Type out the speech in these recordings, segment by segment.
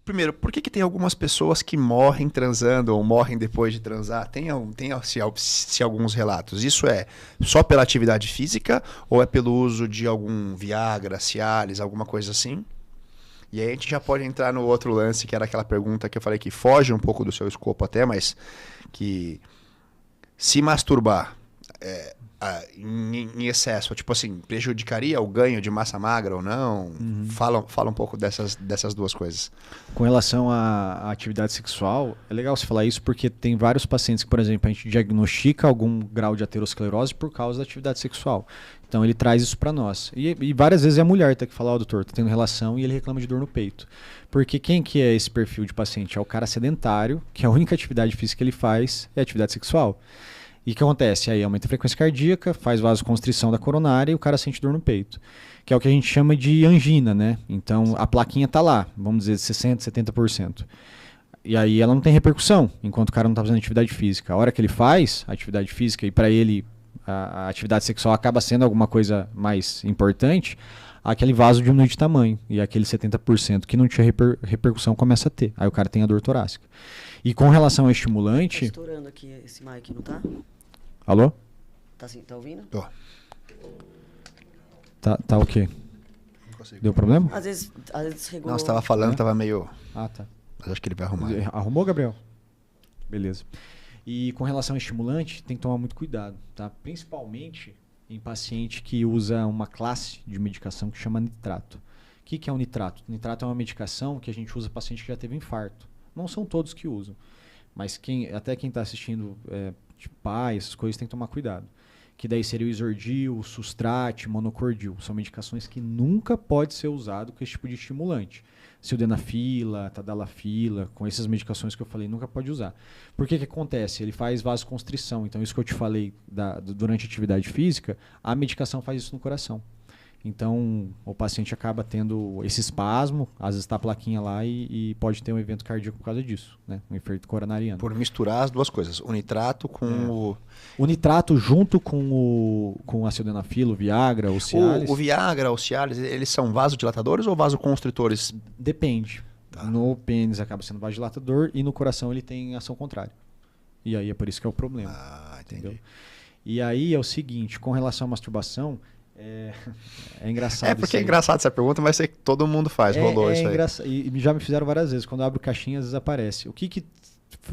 Primeiro, por que tem algumas pessoas que morrem transando ou morrem depois de transar? Se alguns relatos. Isso é só pela atividade física ou é pelo uso de algum Viagra, Cialis, alguma coisa assim? E aí a gente já pode entrar no outro lance, que era aquela pergunta que eu falei que foge um pouco do seu escopo até, mas que se masturbar em excesso, tipo assim, prejudicaria o ganho de massa magra ou não? Fala um pouco dessas duas coisas. Com relação à atividade sexual, é legal você falar isso porque tem vários pacientes que, por exemplo, a gente diagnostica algum grau de aterosclerose por causa da atividade sexual. Então ele traz isso para nós. E várias vezes é a mulher que fala, doutor, tá tendo relação e ele reclama de dor no peito. Porque quem que é esse perfil de paciente? É o cara sedentário, que a única atividade física que ele faz é atividade sexual. E o que acontece? Aí aumenta a frequência cardíaca, faz vasoconstrição da coronária e o cara sente dor no peito. Que é o que a gente chama de angina, né? Então a plaquinha tá lá, vamos dizer, 60%, 70%. E aí ela não tem repercussão, enquanto o cara não tá fazendo atividade física. A hora que ele faz a atividade física e para ele a atividade sexual acaba sendo alguma coisa mais importante, aquele vaso diminui de tamanho. E aquele 70% que não tinha repercussão começa a ter. Aí o cara tem a dor torácica. E com relação ao estimulante... Tá estourando aqui esse mic, não tá? Alô? Tá ouvindo? Tô. Tá o quê? Deu problema? Às vezes regulou. Não, você tava falando, tava meio... Ah, tá. Mas acho que ele vai arrumar. Arrumou, Gabriel? Beleza. E com relação ao estimulante, tem que tomar muito cuidado, tá? Principalmente em paciente que usa uma classe de medicação que chama nitrato. O que é o nitrato? O nitrato é uma medicação que a gente usa para paciente que já teve infarto. Não são todos que usam, mas até quem está assistindo, tipo pai, essas coisas, tem que tomar cuidado. Que daí seria o Isordil, o Sustrate, Monocordil. São medicações que nunca pode ser usado com esse tipo de estimulante. Sildenafila, Tadalafila, com essas medicações que eu falei, nunca pode usar. Por que acontece? Ele faz vasoconstrição. Então, isso que eu te falei durante a atividade física, a medicação faz isso no coração. Então, o paciente acaba tendo esse espasmo, às vezes está a plaquinha lá e pode ter um evento cardíaco por causa disso, né? Um infarto coronariano. Por misturar as duas coisas, o nitrato com o nitrato junto com a sildenafila, o Viagra, o Cialis. O Viagra, o Cialis, eles são vasodilatadores ou vasoconstritores? Depende. Tá. No pênis acaba sendo vasodilatador e no coração ele tem ação contrária. E aí é por isso que é o problema. Ah, entendi. Entendeu? E aí é o seguinte, com relação à masturbação, é engraçado. Porque é engraçado essa pergunta, mas sei que todo mundo faz, rolou isso aí. E já me fizeram várias vezes, quando eu abro caixinha, às vezes aparece. O que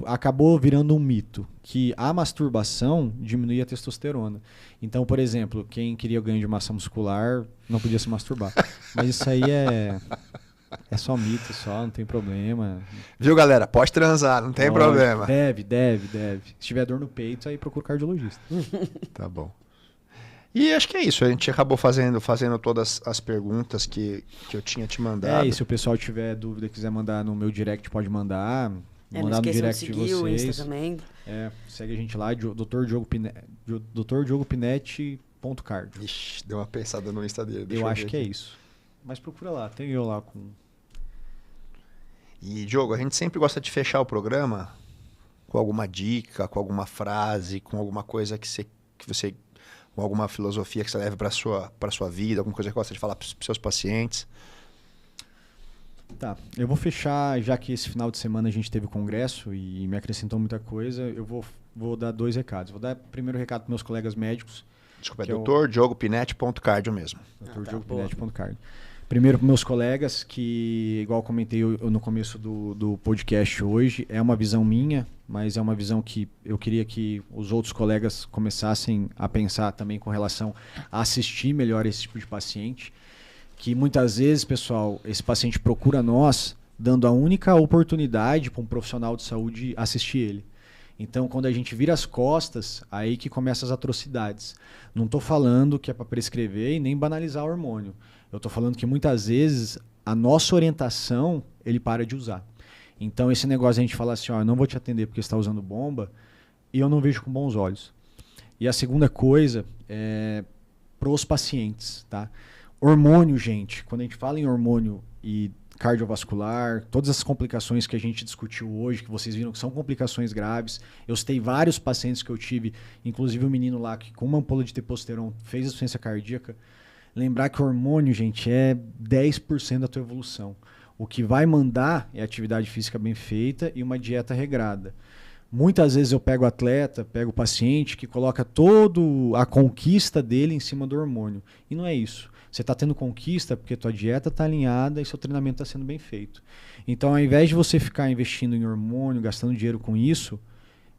acabou virando um mito? Que a masturbação diminui a testosterona. Então, por exemplo, quem queria ganho de massa muscular não podia se masturbar. Mas isso aí é só mito, não tem problema. Viu, galera? Pode transar, não tem problema. Deve. Se tiver dor no peito, aí procura o cardiologista. Tá bom. E acho que é isso. A gente acabou fazendo todas as perguntas que eu tinha te mandado. E se o pessoal tiver dúvida e quiser mandar no meu direct, pode mandar. Mandar no direct de vocês. O Insta também. Segue a gente lá, Dr. Diogo Pinetti.cardio. Ixi, deu uma pensada no Insta dele. Eu acho que é isso. Mas procura lá, tem eu lá com... E, Diogo, a gente sempre gosta de fechar o programa com alguma dica, com alguma frase, com alguma coisa que você com alguma filosofia que você leve para sua vida, alguma coisa que você gosta de falar para os seus pacientes. Tá, eu vou fechar, já que esse final de semana a gente teve o congresso e me acrescentou muita coisa, eu vou dar 2 recados. Vou dar primeiro recado para meus colegas médicos. Desculpa, é drDiogoPinetti.cardio mesmo. drDiogoPinetti.cardio. Primeiro para meus colegas, que, igual comentei no começo do podcast hoje, é uma visão minha, mas é uma visão que eu queria que os outros colegas começassem a pensar também com relação a assistir melhor esse tipo de paciente. Que muitas vezes, pessoal, esse paciente procura nós dando a única oportunidade para um profissional de saúde assistir ele. Então, quando a gente vira as costas, aí que começam as atrocidades. Não estou falando que é para prescrever e nem banalizar o hormônio. Eu estou falando que muitas vezes a nossa orientação ele para de usar. Então, esse negócio de a gente falar assim, eu não vou te atender porque você está usando bomba, e eu não vejo com bons olhos. E a segunda coisa é para os pacientes, tá? Hormônio, gente, quando a gente fala em hormônio e cardiovascular, todas as complicações que a gente discutiu hoje, que vocês viram que são complicações graves. Eu citei vários pacientes que eu tive, inclusive um menino lá que com uma ampola de testosterona fez insuficiência cardíaca. Lembrar que o hormônio, gente, é 10% da tua evolução. O que vai mandar é atividade física bem feita e uma dieta regrada. Muitas vezes eu pego o atleta, pego o paciente que coloca toda a conquista dele em cima do hormônio. E não é isso. Você está tendo conquista porque tua dieta está alinhada e seu treinamento está sendo bem feito. Então, ao invés de você ficar investindo em hormônio, gastando dinheiro com isso,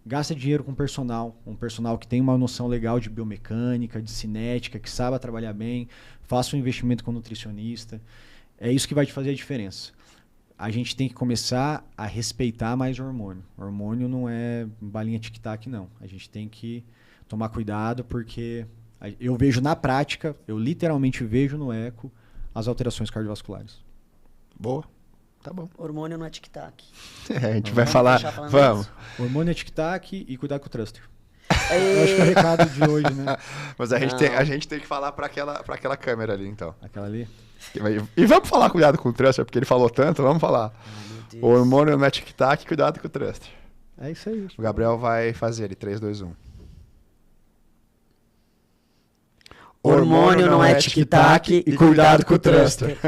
gasta dinheiro com um personal que tem uma noção legal de biomecânica, de cinética, que saiba trabalhar bem, faça um investimento com nutricionista. É isso que vai te fazer a diferença. A gente tem que começar a respeitar mais o hormônio. O hormônio não é balinha tic-tac, não. A gente tem que tomar cuidado porque eu vejo na prática, eu literalmente vejo no eco as alterações cardiovasculares. Boa. Tá bom. Hormônio não é tic-tac. A gente vai falar. Vamos. Hormônio é tic-tac e cuidado com o thruster. Eu acho que é o recado de hoje, né? Mas a gente tem que falar pra aquela câmera ali, então. Aquela ali? E vamos falar cuidado com o thruster, porque ele falou tanto, vamos falar. O hormônio não é tic-tac, cuidado com o thruster. É isso aí. O Gabriel vai fazer ele, 3, 2, 1. Hormônio não é tic-tac e cuidado com o thruster.